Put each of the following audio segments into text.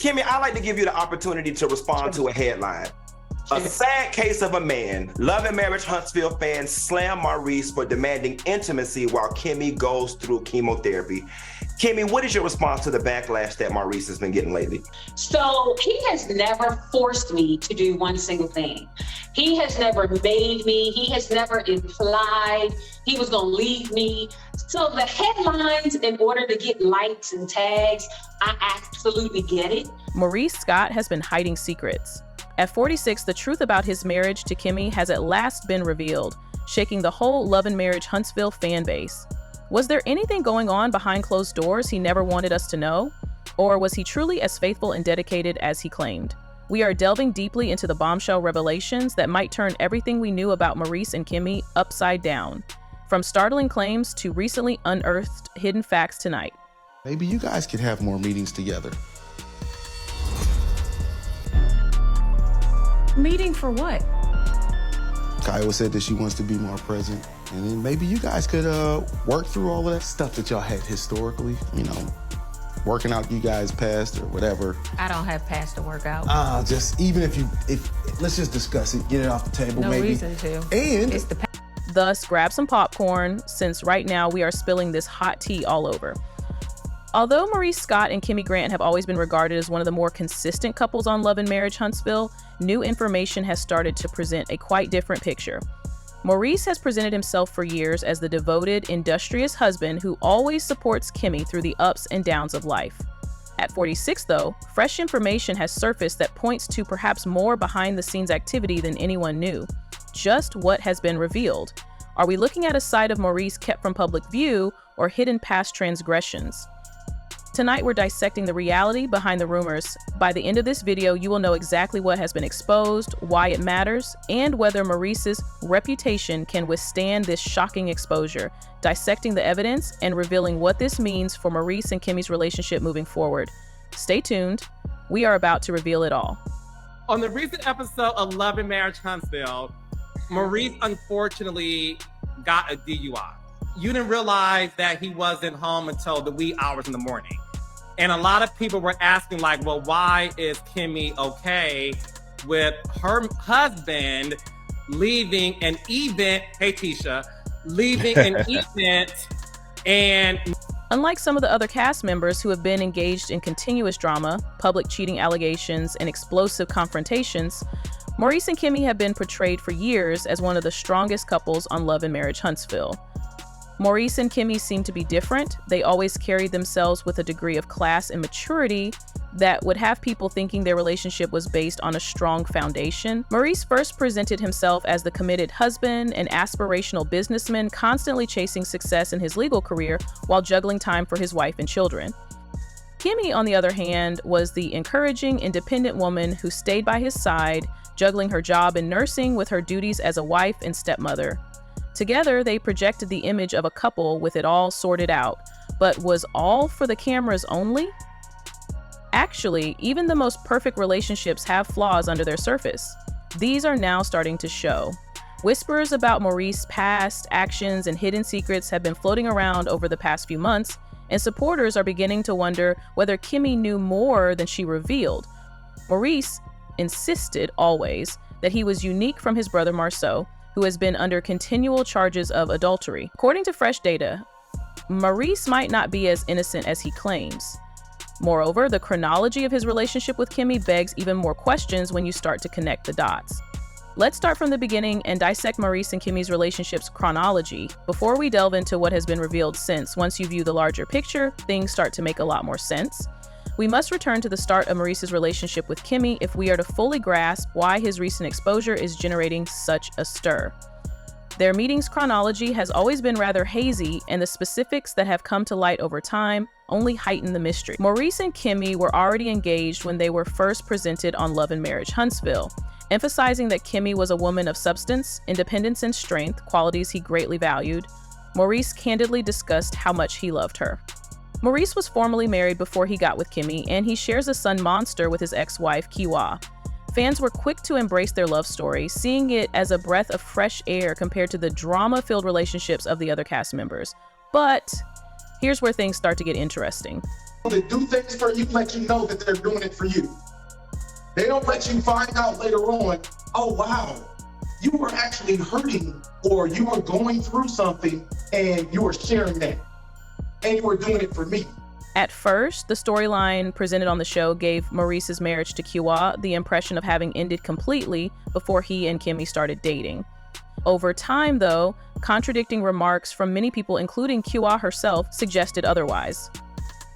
Kimmy, I'd like to give you the opportunity to respond to a headline. A sad case of a man. Love and Marriage Huntsville fans slam Maurice for demanding intimacy while Kimmy goes through chemotherapy. Kimmy, what is your response to the backlash that Maurice has been getting lately? So he has never forced me to do one single thing. He has never made me. He has never implied he was going to leave me. So the headlines, in order to get likes and tags, I absolutely get it. Maurice Scott has been hiding secrets. At 46, the truth about his marriage to Kimmy has at last been revealed, shaking the whole Love and Marriage Huntsville fan base. Was there anything going on behind closed doors he never wanted us to know? Or was he truly as faithful and dedicated as he claimed? We are delving deeply into the bombshell revelations that might turn everything we knew about Maurice and Kimmy upside down. From startling claims to recently unearthed hidden facts tonight. Maybe you guys could have more meetings together. Meeting for what? Kiowa said that she wants to be more present. And then maybe you guys could work through all of that stuff that y'all had historically, you know, working out you guys past or whatever. I don't have past to work out. Just even if let's just discuss it, get it off the table, no maybe. Reason to. And it's the Thus, grab some popcorn, since right now we are spilling this hot tea all over. Although Maurice Scott and Kimmy Grant have always been regarded as one of the more consistent couples on Love and Marriage Huntsville, new information has started to present a quite different picture. Maurice has presented himself for years as the devoted, industrious husband who always supports Kimmy through the ups and downs of life. At 46, though, fresh information has surfaced that points to perhaps more behind-the-scenes activity than anyone knew. Just what has been revealed? Are we looking at a side of Maurice kept from public view or hidden past transgressions? Tonight, we're dissecting the reality behind the rumors. By the end of this video, you will know exactly what has been exposed, why it matters, and whether Maurice's reputation can withstand this shocking exposure, dissecting the evidence and revealing what this means for Maurice and Kimmy's relationship moving forward. Stay tuned. We are about to reveal it all. On the recent episode of Love and Marriage Huntsville, Maurice unfortunately got a DUI. You didn't realize that he wasn't home until the wee hours in the morning. And a lot of people were asking, like, well, why is Kimmy okay with her husband leaving an event, hey Tisha, leaving an event and... Unlike some of the other cast members who have been engaged in continuous drama, public cheating allegations, and explosive confrontations, Maurice and Kimmy have been portrayed for years as one of the strongest couples on Love and Marriage Huntsville. Maurice and Kimmy seem to be different. They always carried themselves with a degree of class and maturity that would have people thinking their relationship was based on a strong foundation. Maurice first presented himself as the committed husband, an aspirational businessman constantly chasing success in his legal career while juggling time for his wife and children. Kimmy, on the other hand, was the encouraging, independent woman who stayed by his side, juggling her job in nursing with her duties as a wife and stepmother. Together, they projected the image of a couple with it all sorted out. But was all for the cameras only? Actually, even the most perfect relationships have flaws under their surface. These are now starting to show. Whispers about Maurice's past, actions, and hidden secrets have been floating around over the past few months, and supporters are beginning to wonder whether Kimmy knew more than she revealed. Maurice insisted always that he was unique from his brother Marceau, who has been under continual charges of adultery. According to fresh data, Maurice might not be as innocent as he claims. Moreover, the chronology of his relationship with Kimmy begs even more questions when you start to connect the dots. Let's start from the beginning and dissect Maurice and Kimmy's relationship's chronology before we delve into what has been revealed since. Once you view the larger picture, things start to make a lot more sense. We must return to the start of Maurice's relationship with Kimmy if we are to fully grasp why his recent exposure is generating such a stir. Their meeting's chronology has always been rather hazy, and the specifics that have come to light over time only heighten the mystery. Maurice and Kimmy were already engaged when they were first presented on Love and Marriage Huntsville, emphasizing that Kimmy was a woman of substance, independence, and strength, qualities he greatly valued. Maurice candidly discussed how much he loved her. Maurice was formally married before he got with Kimmy, and he shares a son Monster with his ex-wife, Kiwa. Fans were quick to embrace their love story, seeing it as a breath of fresh air compared to the drama-filled relationships of the other cast members. But here's where things start to get interesting. that do things for you let you know that they're doing it for you. They don't let you find out later on, oh wow, you were actually hurting or you were going through something and you were sharing that and you were doing it for me. At first, the storyline presented on the show gave Maurice's marriage to Kiwa the impression of having ended completely before he and Kimmy started dating. Over time, though, contradicting remarks from many people, including Kiwa herself, suggested otherwise.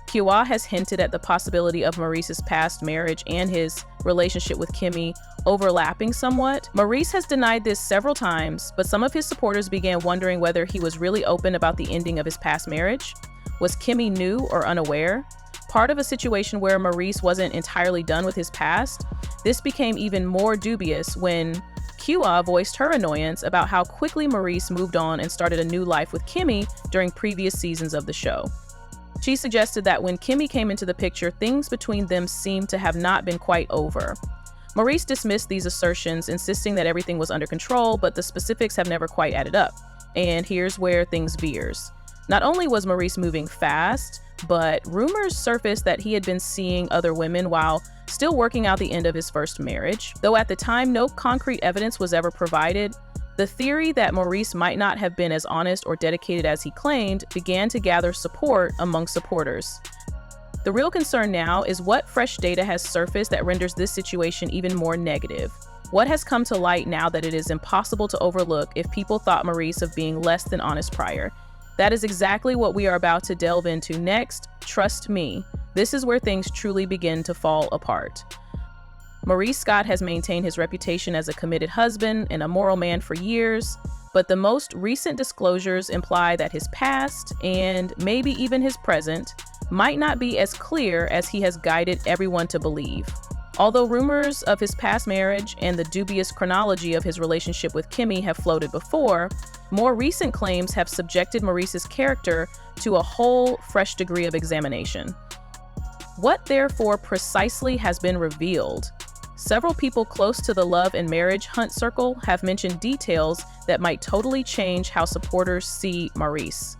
Kiwa has hinted at the possibility of Maurice's past marriage and his relationship with Kimmy overlapping somewhat. Maurice has denied this several times, but some of his supporters began wondering whether he was really open about the ending of his past marriage. Was Kimmy new or unaware? Part of a situation where Maurice wasn't entirely done with his past. This became even more dubious when Kiwa voiced her annoyance about how quickly Maurice moved on and started a new life with Kimmy during previous seasons of the show. She suggested that when Kimmy came into the picture, things between them seemed to have not been quite over. Maurice dismissed these assertions, insisting that everything was under control, but the specifics have never quite added up. And here's where things veers. Not only was Maurice moving fast, but rumors surfaced that he had been seeing other women while still working out the end of his first marriage. Though at the time no concrete evidence was ever provided, the theory that Maurice might not have been as honest or dedicated as he claimed began to gather support among supporters. The real concern now is what fresh data has surfaced that renders this situation even more negative. What has come to light now that it is impossible to overlook if people thought Maurice of being less than honest prior? That is exactly what we are about to delve into next. Trust me, this is where things truly begin to fall apart. Maurice Scott has maintained his reputation as a committed husband and a moral man for years, but the most recent disclosures imply that his past, and maybe even his present, might not be as clear as he has guided everyone to believe. Although rumors of his past marriage and the dubious chronology of his relationship with Kimmy have floated before, more recent claims have subjected Maurice's character to a whole fresh degree of examination. What therefore precisely has been revealed? Several people close to the love and marriage hunt circle have mentioned details that might totally change how supporters see Maurice.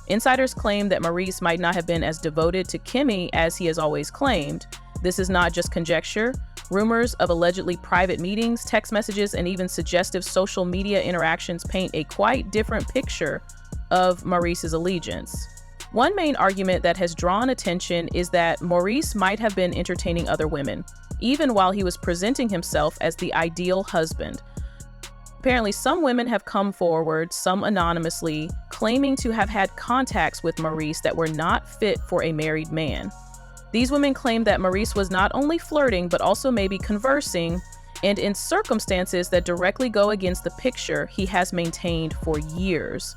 Insiders claim that Maurice might not have been as devoted to Kimmy as he has always claimed. This is not just conjecture. Rumors of allegedly private meetings, text messages, and even suggestive social media interactions paint a quite different picture of Maurice's allegiance. One main argument that has drawn attention is that Maurice might have been entertaining other women, even while he was presenting himself as the ideal husband. Apparently, some women have come forward, some anonymously, claiming to have had contacts with Maurice that were not fit for a married man. These women claim that Maurice was not only flirting, but also maybe conversing, and in circumstances that directly go against the picture he has maintained for years.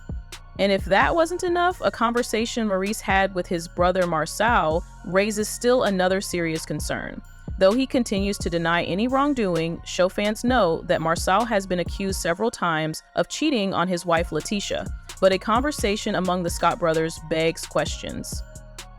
And if that wasn't enough, a conversation Maurice had with his brother Marcel raises still another serious concern. Though he continues to deny any wrongdoing, show fans know that Marcel has been accused several times of cheating on his wife Letitia, but a conversation among the Scott brothers begs questions.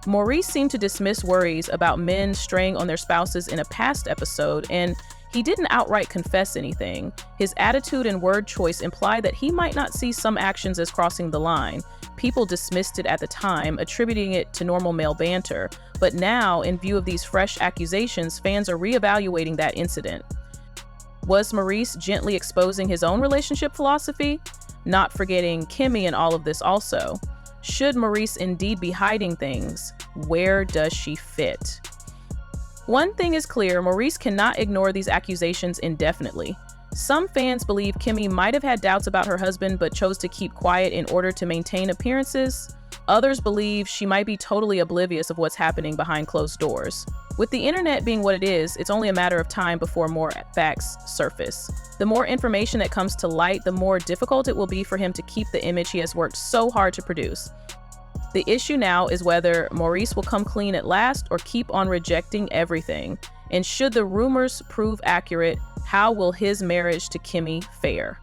Maurice seemed to dismiss worries about men straying on their spouses in a past episode, and he didn't outright confess anything. His attitude and word choice imply that he might not see some actions as crossing the line. People dismissed it at the time, attributing it to normal male banter. But now, in view of these fresh accusations, fans are reevaluating that incident. Was Maurice gently exposing his own relationship philosophy? Not forgetting Kimmy in all of this also. Should Maurice indeed be hiding things? Where does she fit? One thing is clear, Maurice cannot ignore these accusations indefinitely. Some fans believe Kimmy might have had doubts about her husband but chose to keep quiet in order to maintain appearances. Others believe she might be totally oblivious of what's happening behind closed doors. With the internet being what it is, it's only a matter of time before more facts surface. The more information that comes to light, the more difficult it will be for him to keep the image he has worked so hard to produce. The issue now is whether Maurice will come clean at last or keep on rejecting everything. And should the rumors prove accurate, how will his marriage to Kimmy fare?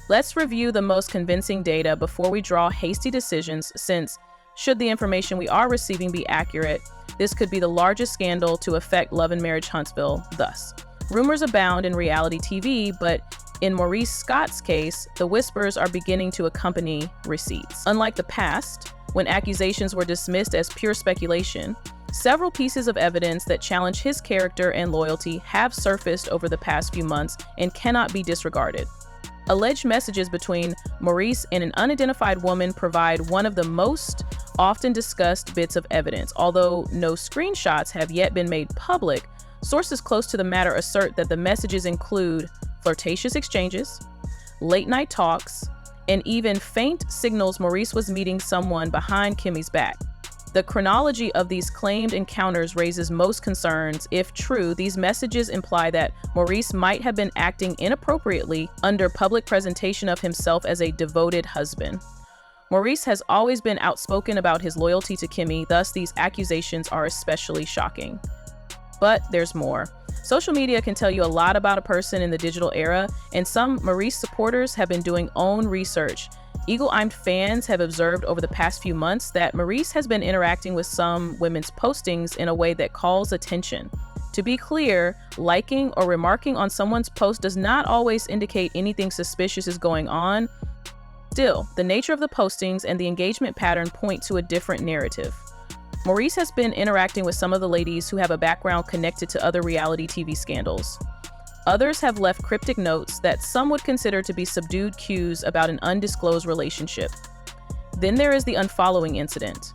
Let's review the most convincing data before we draw hasty decisions, since, should the information we are receiving be accurate, this could be the largest scandal to affect Love and Marriage Huntsville thus. Rumors abound in reality TV, but in Maurice Scott's case, the whispers are beginning to accompany receipts. Unlike the past, when accusations were dismissed as pure speculation, several pieces of evidence that challenge his character and loyalty have surfaced over the past few months and cannot be disregarded. Alleged messages between Maurice and an unidentified woman provide one of the most often discussed bits of evidence. Although no screenshots have yet been made public, sources close to the matter assert that the messages include flirtatious exchanges, late-night talks, and even faint signals Maurice was meeting someone behind Kimmy's back. The chronology of these claimed encounters raises most concerns. If true, these messages imply that Maurice might have been acting inappropriately under public presentation of himself as a devoted husband. Maurice has always been outspoken about his loyalty to Kimmy, thus these accusations are especially shocking. But there's more. Social media can tell you a lot about a person in the digital era, and some Maurice supporters have been doing own research. Eagle-eyed fans have observed over the past few months that Maurice has been interacting with some women's postings in a way that calls attention. To be clear, liking or remarking on someone's post does not always indicate anything suspicious is going on. Still, the nature of the postings and the engagement pattern point to a different narrative. Maurice has been interacting with some of the ladies who have a background connected to other reality TV scandals. Others have left cryptic notes that some would consider to be subdued cues about an undisclosed relationship. Then there is the unfollowing incident.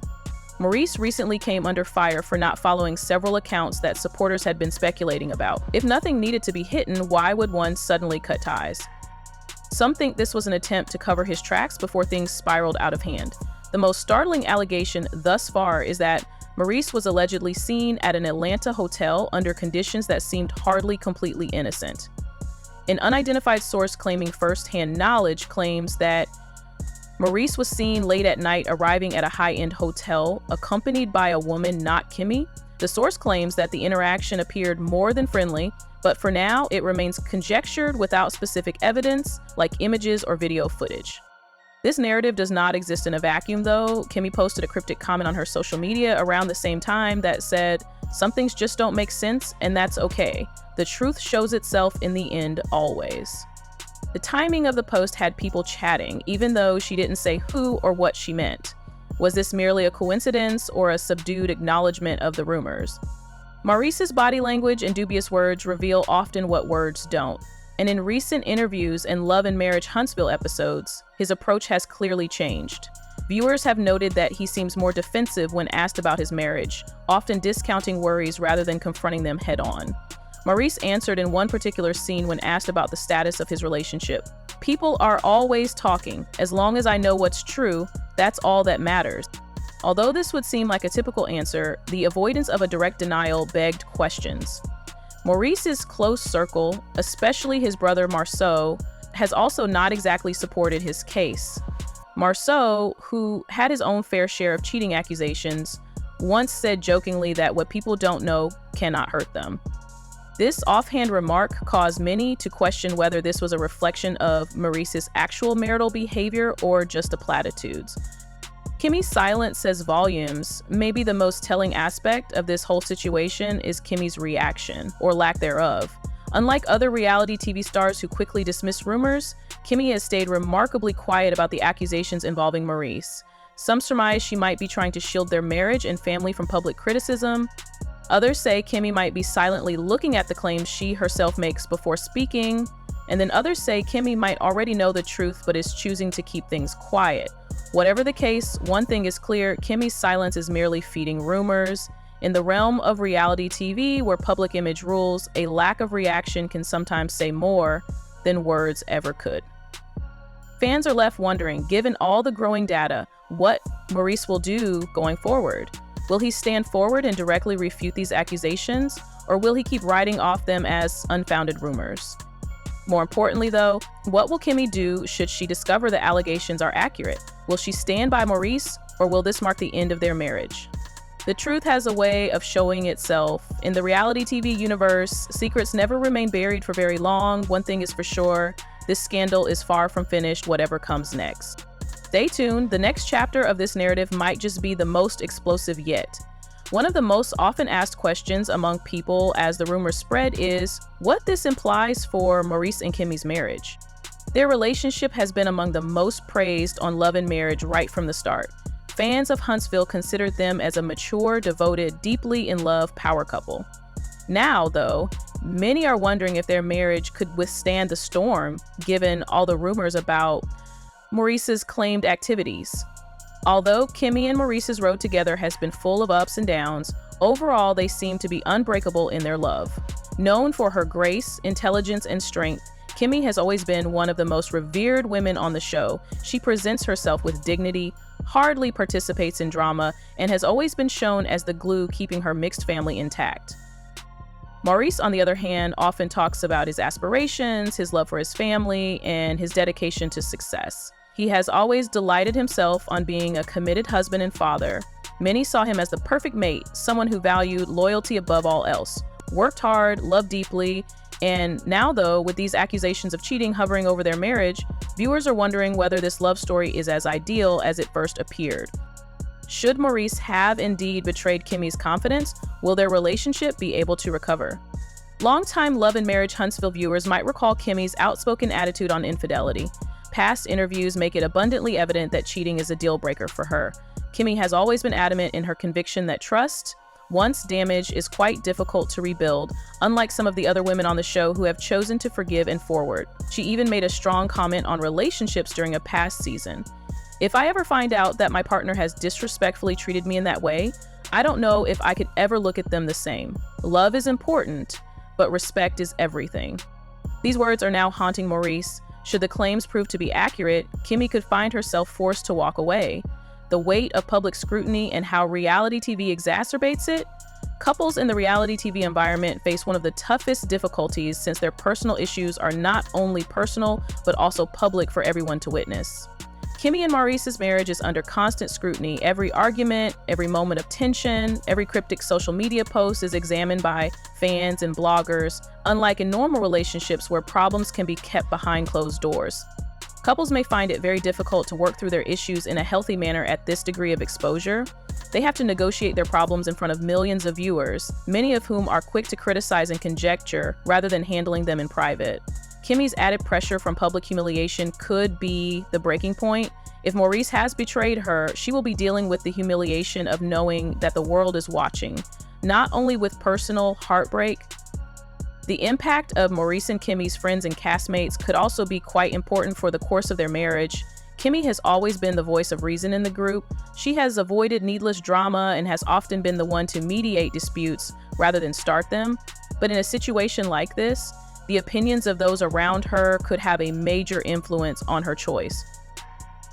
Maurice recently came under fire for not following several accounts that supporters had been speculating about. If nothing needed to be hidden, why would one suddenly cut ties? Some think this was an attempt to cover his tracks before things spiraled out of hand. The most startling allegation thus far is that Maurice was allegedly seen at an Atlanta hotel under conditions that seemed hardly completely innocent. An unidentified source claiming first-hand knowledge claims that Maurice was seen late at night arriving at a high-end hotel, accompanied by a woman not Kimmy. The source claims that the interaction appeared more than friendly, but for now, it remains conjectured without specific evidence, like images or video footage. This narrative does not exist in a vacuum, though. Kimmy posted a cryptic comment on her social media around the same time that said, "Some things just don't make sense, and that's okay. The truth shows itself in the end always." The timing of the post had people chatting, even though she didn't say who or what she meant. Was this merely a coincidence or a subdued acknowledgement of the rumors? Maurice's body language and dubious words reveal often what words don't. And in recent interviews and Love and Marriage Huntsville episodes, his approach has clearly changed. Viewers have noted that he seems more defensive when asked about his marriage, often discounting worries rather than confronting them head-on. Maurice answered in one particular scene when asked about the status of his relationship. "People are always talking. As long as I know what's true, that's all that matters." Although this would seem like a typical answer, the avoidance of a direct denial begged questions. Maurice's close circle, especially his brother Marceau, has also not exactly supported his case. Marceau, who had his own fair share of cheating accusations, once said jokingly that what people don't know cannot hurt them. This offhand remark caused many to question whether this was a reflection of Maurice's actual marital behavior or just a platitudes. Kimmy's silence says volumes. Maybe the most telling aspect of this whole situation is Kimmy's reaction, or lack thereof. Unlike other reality TV stars who quickly dismiss rumors, Kimmy has stayed remarkably quiet about the accusations involving Maurice. Some surmise she might be trying to shield their marriage and family from public criticism. Others say Kimmy might be silently looking at the claims she herself makes before speaking. And then others say Kimmy might already know the truth but is choosing to keep things quiet. Whatever the case, one thing is clear: Kimmy's silence is merely feeding rumors. In the realm of reality TV, where public image rules, a lack of reaction can sometimes say more than words ever could. Fans are left wondering, given all the growing data, what Maurice will do going forward. Will he stand forward and directly refute these accusations, or will he keep writing off them as unfounded rumors? More importantly, though, what will Kimmy do should she discover the allegations are accurate? Will she stand by Maurice, or will this mark the end of their marriage? The truth has a way of showing itself. In the reality TV universe, secrets never remain buried for very long. One thing is for sure, this scandal is far from finished, whatever comes next. Stay tuned, the next chapter of this narrative might just be the most explosive yet. One of the most often asked questions among people as the rumors spread is what this implies for Maurice and Kimmy's marriage. Their relationship has been among the most praised on Love and Marriage right from the start. fans of Huntsville considered them as a mature, devoted, deeply in love power couple. Now, though, many are wondering if their marriage could withstand the storm, given all the rumors about Maurice's claimed activities. Although Kimmy and Maurice's road together has been full of ups and downs, overall they seem to be unbreakable in their love. Known for her grace, intelligence, and strength, Kimmy has always been one of the most revered women on the show. She presents herself with dignity, hardly participates in drama, and has always been shown as the glue keeping her mixed family intact. Maurice, on the other hand, often talks about his aspirations, his love for his family, and his dedication to success. He has always delighted himself on being a committed husband and father. Many saw him as the perfect mate, someone who valued loyalty above all else, worked hard, loved deeply, and now, though, with these accusations of cheating hovering over their marriage, viewers are wondering whether this love story is as ideal as it first appeared. Should Maurice have indeed betrayed Kimmy's confidence, will their relationship be able to recover? Longtime Love and Marriage Huntsville viewers might recall Kimmy's outspoken attitude on infidelity. Past interviews make it abundantly evident that cheating is a deal breaker for her. Kimmy has always been adamant in her conviction that trust, once damaged, is quite difficult to rebuild, unlike some of the other women on the show who have chosen to forgive and forward. She even made a strong comment on relationships during a past season. If I ever find out that my partner has disrespectfully treated me in that way, I don't know if I could ever look at them the same. Love is important, but respect is everything. These words are now haunting Maurice. Should the claims prove to be accurate, Kimmy could find herself forced to walk away. The weight of public scrutiny and how reality TV exacerbates it? Couples in the reality TV environment face one of the toughest difficulties since their personal issues are not only personal, but also public for everyone to witness. Kimmy and Maurice's marriage is under constant scrutiny. Every argument, every moment of tension, every cryptic social media post is examined by fans and bloggers, unlike in normal relationships where problems can be kept behind closed doors. Couples may find it very difficult to work through their issues in a healthy manner at this degree of exposure. They have to negotiate their problems in front of millions of viewers, many of whom are quick to criticize and conjecture rather than handling them in private. Kimmy's added pressure from public humiliation could be the breaking point. If Maurice has betrayed her, she will be dealing with the humiliation of knowing that the world is watching, not only with personal heartbreak. The impact of Maurice and Kimmy's friends and castmates could also be quite important for the course of their marriage. Kimmy has always been the voice of reason in the group. She has avoided needless drama and has often been the one to mediate disputes rather than start them. But in a situation like this, the opinions of those around her could have a major influence on her choice.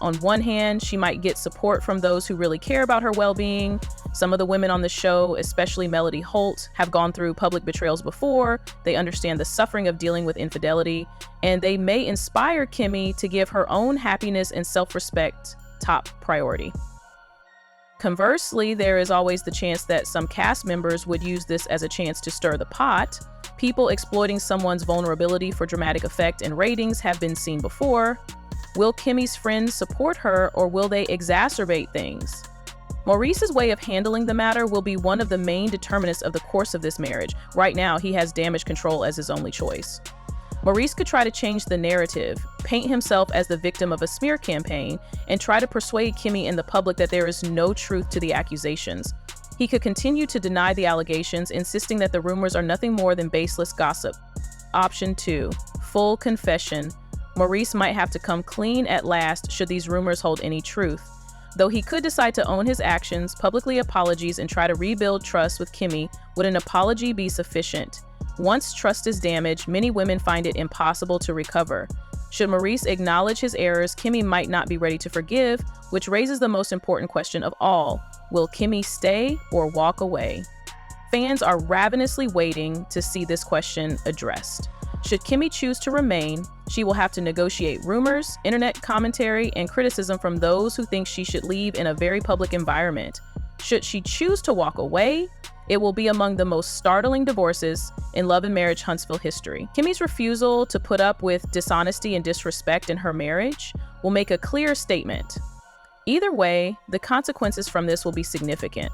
On one hand, she might get support from those who really care about her well-being. Some of the women on the show, especially Melody Holt, have gone through public betrayals before. They understand the suffering of dealing with infidelity, and they may inspire Kimmy to give her own happiness and self-respect top priority. Conversely, there is always the chance that some cast members would use this as a chance to stir the pot. People exploiting someone's vulnerability for dramatic effect and ratings have been seen before. Will Kimmy's friends support her, or will they exacerbate things? Maurice's way of handling the matter will be one of the main determinants of the course of this marriage. Right now, he has damage control as his only choice. Maurice could try to change the narrative, paint himself as the victim of a smear campaign, and try to persuade Kimmy and the public that there is no truth to the accusations. He could continue to deny the allegations, insisting that the rumors are nothing more than baseless gossip. Option 2, full confession. Maurice might have to come clean at last should these rumors hold any truth. Though he could decide to own his actions, publicly apologize, and try to rebuild trust with Kimmy, would an apology be sufficient? Once trust is damaged, many women find it impossible to recover. Should Maurice acknowledge his errors, Kimmy might not be ready to forgive, which raises the most important question of all. Will Kimmy stay or walk away? Fans are ravenously waiting to see this question addressed. Should Kimmy choose to remain, she will have to negotiate rumors, internet commentary, and criticism from those who think she should leave in a very public environment. Should she choose to walk away, it will be among the most startling divorces in Love and Marriage Huntsville history. Kimmy's refusal to put up with dishonesty and disrespect in her marriage will make a clear statement. Either way, the consequences from this will be significant.